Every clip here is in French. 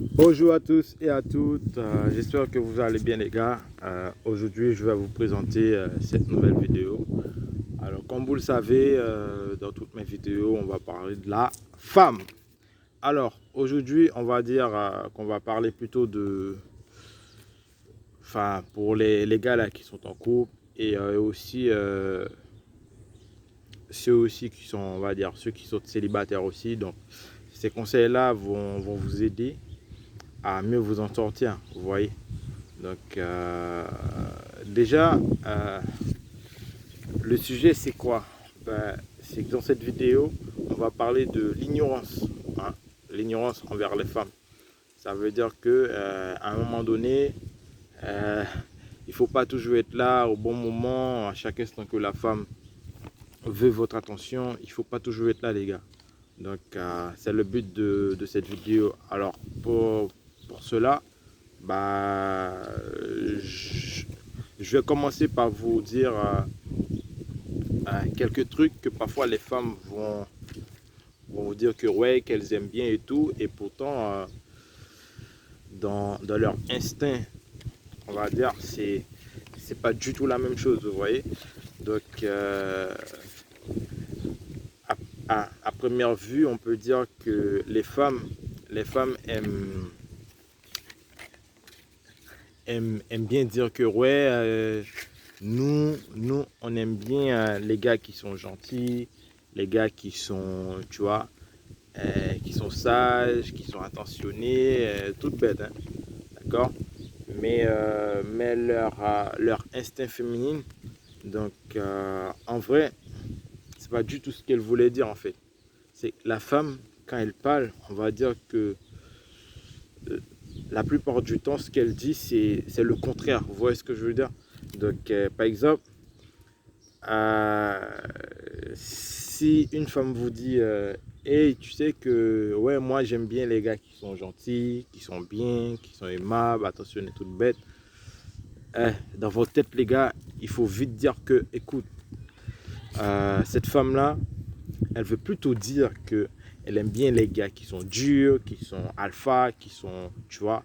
Bonjour à tous et à toutes, j'espère que vous allez bien les gars. Aujourd'hui je vais vous présenter cette nouvelle vidéo. Alors comme vous le savez, dans toutes mes vidéos on va parler de la femme. Alors aujourd'hui on va dire qu'on va parler plutôt de, enfin pour les gars là qui sont en couple et aussi ceux aussi qui sont, on va dire ceux qui sont célibataires aussi. Donc ces conseils là vont vous aider à mieux vous en sortir, vous voyez. Donc déjà, le sujet c'est quoi? C'est que dans cette vidéo, on va parler de l'ignorance, hein, l'ignorance envers les femmes. Ça veut dire que à un moment donné, euh, il ne faut pas toujours être là au bon moment, à chaque instant que la femme veut votre attention, il ne faut pas toujours être là les gars. Donc c'est le but de cette vidéo. Alors pour cela, bah, je vais commencer par vous dire quelques trucs que parfois les femmes vont vous dire que ouais, qu'elles aiment bien et tout, et pourtant dans leur instinct, on va dire, c'est pas du tout la même chose, vous voyez. Donc à première vue, on peut dire que les femmes aiment bien dire que ouais, nous, on aime bien les gars qui sont gentils, les gars qui sont, tu vois, qui sont sages, qui sont attentionnés, toutes bêtes, hein, d'accord? Mais leur instinct féminin, donc en vrai, c'est pas du tout ce qu'elle voulait dire en fait. C'est la femme, quand elle parle, on va dire que la plupart du temps, ce qu'elle dit, c'est le contraire. Vous voyez ce que je veux dire? Donc, par exemple, si une femme vous dit hey, tu sais que ouais, moi j'aime bien les gars qui sont gentils, qui sont bien, qui sont aimables, attentionnés, toutes bêtes. Dans votre tête, les gars, il faut vite dire que, écoute, cette femme-là, elle veut plutôt dire que elle aime bien les gars qui sont durs, qui sont alpha, qui sont, tu vois,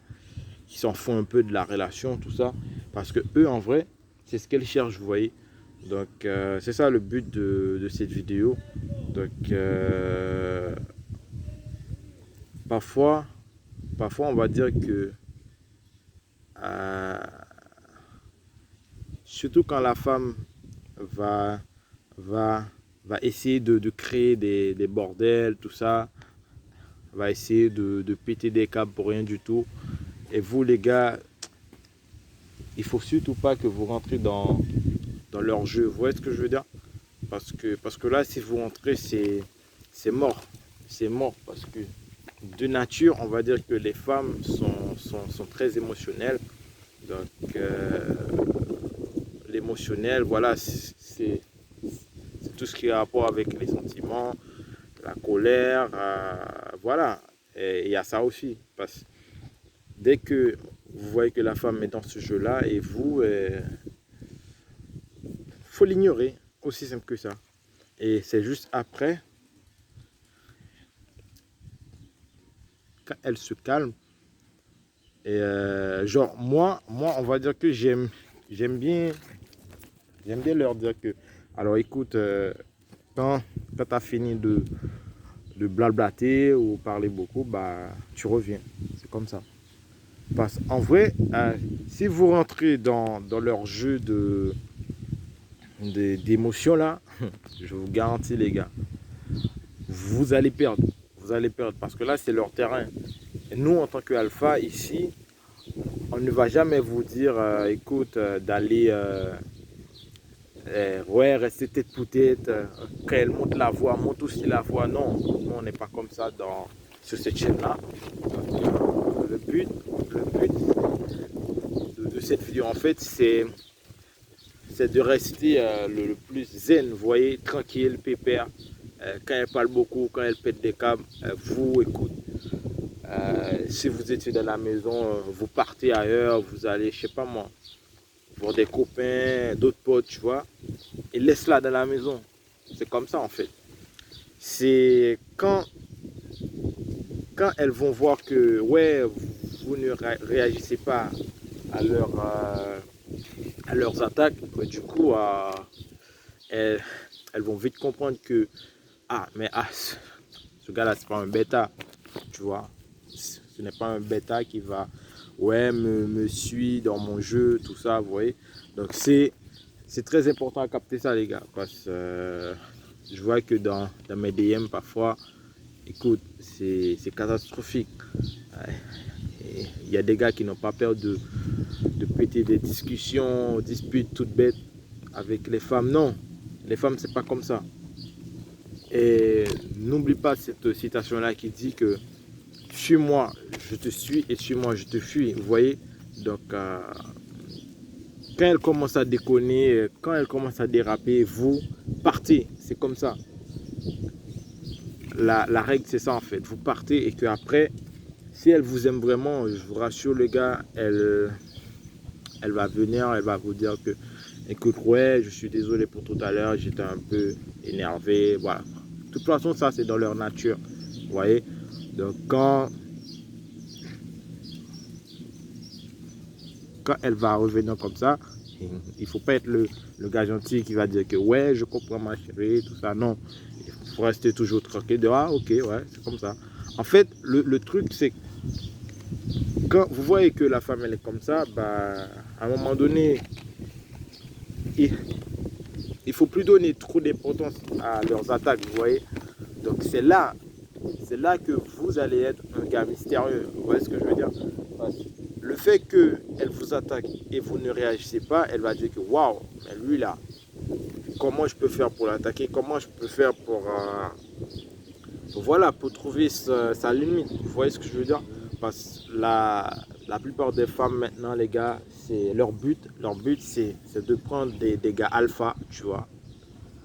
qui s'en font un peu de la relation, tout ça. Parce que eux, en vrai, c'est ce qu'elles cherchent, vous voyez. Donc, c'est ça le but de cette vidéo. Donc, parfois, on va dire que, euh, surtout quand la femme va, va, va essayer de créer des bordels, tout ça, va essayer de péter des câbles pour rien du tout. Et vous, les gars, il faut surtout pas que vous rentrez dans leur jeu. Vous voyez ce que je veux dire? Parce que là, si vous rentrez, c'est mort. C'est mort parce que de nature, on va dire que les femmes sont très émotionnelles. Donc, l'émotionnel, voilà, c'est tout ce qui a rapport avec les sentiments, la colère, voilà. Et il y a ça aussi. Parce que dès que vous voyez que la femme est dans ce jeu-là, et vous, faut l'ignorer. Aussi simple que ça. Et c'est juste après, quand elle se calme, et genre, moi, on va dire que j'aime bien, j'aime bien leur dire que, alors écoute, quand tu as fini de blablater ou parler beaucoup, bah, tu reviens. C'est comme ça. Parce qu'en vrai, si vous rentrez dans leur jeu d'émotion là, je vous garantis les gars, vous allez perdre. Vous allez perdre parce que là, c'est leur terrain. Et nous, en tant qu'alpha, ici, on ne va jamais vous dire, écoute, d'aller, ouais, rester tête pour tête. Quand elle monte la voix, monte aussi la voix. Non, nous, on n'est pas comme ça sur cette chaîne-là. Le but de cette vidéo, en fait, c'est de rester le plus zen, vous voyez, tranquille, pépère. Quand elle parle beaucoup, quand elle pète des câbles, vous écoutez. Si vous étiez dans la maison, vous partez ailleurs, vous allez, je sais pas moi, voir des copains, d'autres potes, tu vois, et laisse-la dans la maison. C'est comme ça en fait. C'est quand quand elles vont voir que ouais, vous ne réagissez pas à, à leurs attaques, ouais, du coup, elles, elles vont vite comprendre que ah, mais ah, ce gars-là, c'est pas un bêta, tu vois. Ce n'est pas un bêta qui va ouais, me suivre dans mon jeu, tout ça, vous voyez. Donc, c'est très important à capter ça, les gars, parce que je vois que dans mes DM, parfois, écoute, c'est catastrophique. Il y a des gars qui n'ont pas peur de péter des discussions, disputes toutes bêtes avec les femmes. Non, les femmes, c'est pas comme ça. Et n'oublie pas cette citation-là qui dit que suis-moi, je te suis et suis-moi, je te fuis. Vous voyez? Donc, quand elle commence à déconner, quand elle commence à déraper, vous partez. C'est comme ça. La règle, c'est ça en fait. Vous partez et que après, si elle vous aime vraiment, je vous rassure les gars, elle va venir, elle va vous dire que écoute, ouais, je suis désolé pour tout à l'heure, j'étais un peu énervé. Voilà. De toute façon, ça, c'est dans leur nature. Vous voyez? Donc, quand elle va revenir comme ça, il ne faut pas être le gars gentil qui va dire que ouais, je comprends ma chérie, tout ça. Non, il faut rester toujours tranquille. De ah, ok, ouais, c'est comme ça. En fait, le truc, c'est quand vous voyez que la femme, elle est comme ça, bah, à un moment donné, il ne faut plus donner trop d'importance à leurs attaques, vous voyez. Donc, c'est là que vous allez être un gars mystérieux. Vous voyez ce que je veux dire? Le fait qu'elle vous attaque et vous ne réagissez pas, elle va dire que waouh, mais lui là, comment je peux faire pour l'attaquer? Comment je peux faire pour, voilà, pour trouver sa limite? Vous voyez ce que je veux dire? Parce que la plupart des femmes maintenant, les gars, c'est leur but. Leur but, c'est de prendre des gars alpha, tu vois,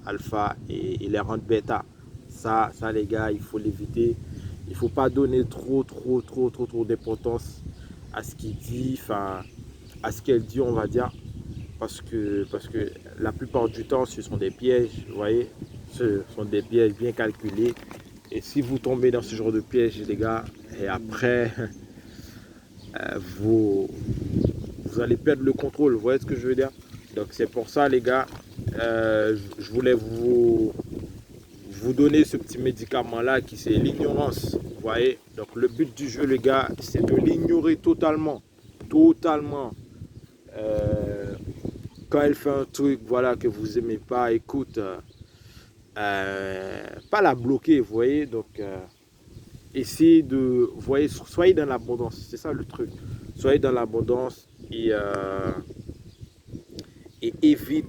alpha et les rendre bêta. Ça, les gars, il faut l'éviter. Il ne faut pas donner trop d'importance à ce qu'il dit, enfin, à ce qu'elle dit, on va dire. Parce que la plupart du temps, ce sont des pièges, vous voyez. Ce sont des pièges bien calculés. Et si vous tombez dans ce genre de piège, les gars, et après, vous allez perdre le contrôle. Vous voyez ce que je veux dire? Donc c'est pour ça, les gars, je voulais vous donner ce petit médicament-là qui c'est l'ignorance. Vous voyez? Donc le but du jeu, les gars, c'est de l'ignorer totalement. Totalement. Quand elle fait un truc, voilà, que vous aimez pas, écoute, pas la bloquer, vous voyez. Donc essayez de, vous voyez, soyez dans l'abondance, c'est ça le truc. Soyez dans l'abondance et évite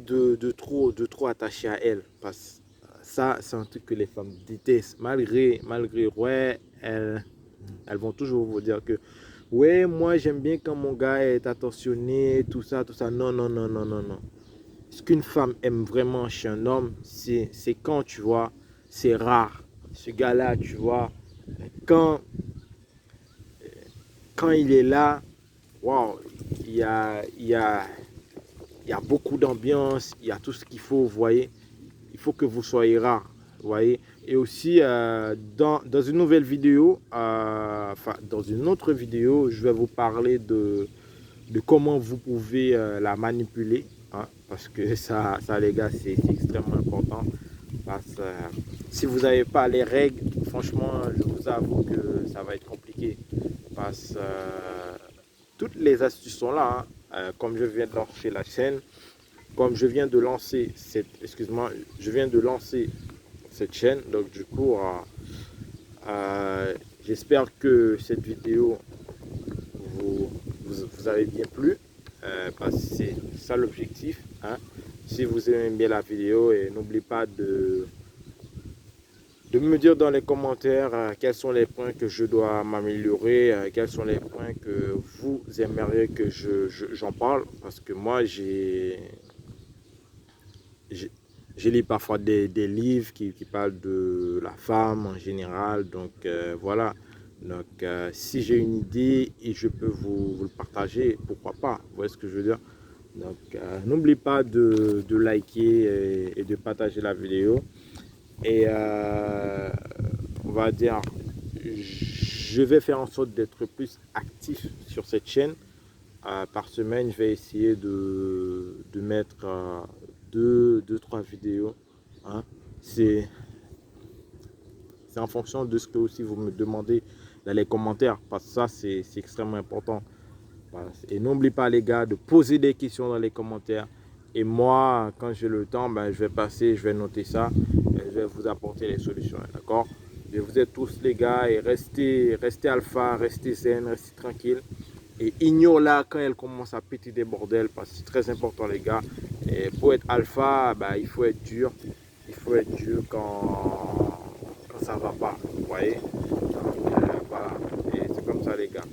de trop attacher à elle, parce que ça, c'est un truc que les femmes détestent. Malgré ouais, elles vont toujours vous dire que ouais, moi j'aime bien quand mon gars est attentionné, tout ça, tout ça. Non, non, non, non, non, non. Ce qu'une femme aime vraiment chez un homme, c'est quand, tu vois, c'est rare. Ce gars-là, tu vois, quand, quand il est là, waouh, il y a beaucoup d'ambiance, il y a tout ce qu'il faut, vous voyez. Il faut que vous soyez rare, vous voyez. Et aussi, dans une nouvelle vidéo, enfin, dans une autre vidéo, je vais vous parler de comment vous pouvez la manipuler. Hein, parce que ça les gars, c'est extrêmement important. Parce que si vous n'avez pas les règles, franchement, je vous avoue que ça va être compliqué. Parce que toutes les astuces sont là. Hein. Comme je viens de lancer la chaîne, comme je viens de lancer je viens de lancer cette chaîne. Donc du coup, j'espère que cette vidéo vous avez bien plu. Parce que c'est ça l'objectif. Hein. Si vous aimez bien la vidéo, et n'oubliez pas de me dire dans les commentaires quels sont les points que je dois m'améliorer, quels sont les points que vous aimeriez que j'en parle, parce que moi je lis parfois des livres qui parlent de la femme en général, donc voilà. Donc si j'ai une idée et je peux vous le partager, pourquoi pas, vous voyez ce que je veux dire. Donc n'oubliez pas de liker et de partager la vidéo. Et on va dire, je vais faire en sorte d'être plus actif sur cette chaîne. Par semaine, je vais essayer de mettre deux, trois vidéos. Hein. C'est en fonction de ce que aussi vous me demandez dans les commentaires, parce que ça, c'est extrêmement important. Voilà. Et n'oubliez pas, les gars, de poser des questions dans les commentaires. Et moi, quand j'ai le temps, ben, je vais noter ça. Et je vais vous apporter les solutions. D'accord? Et vous êtes tous les gars, et restez alpha, restez zen, restez tranquille. Et ignore là quand elle commence à péter des bordels, parce que c'est très important, les gars. Et pour être alpha, ben, il faut être dur. Il faut être dur quand ça va pas. Vous voyez? Donc, voilà. Et c'est comme ça, les gars.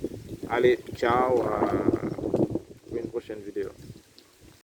Allez, ciao.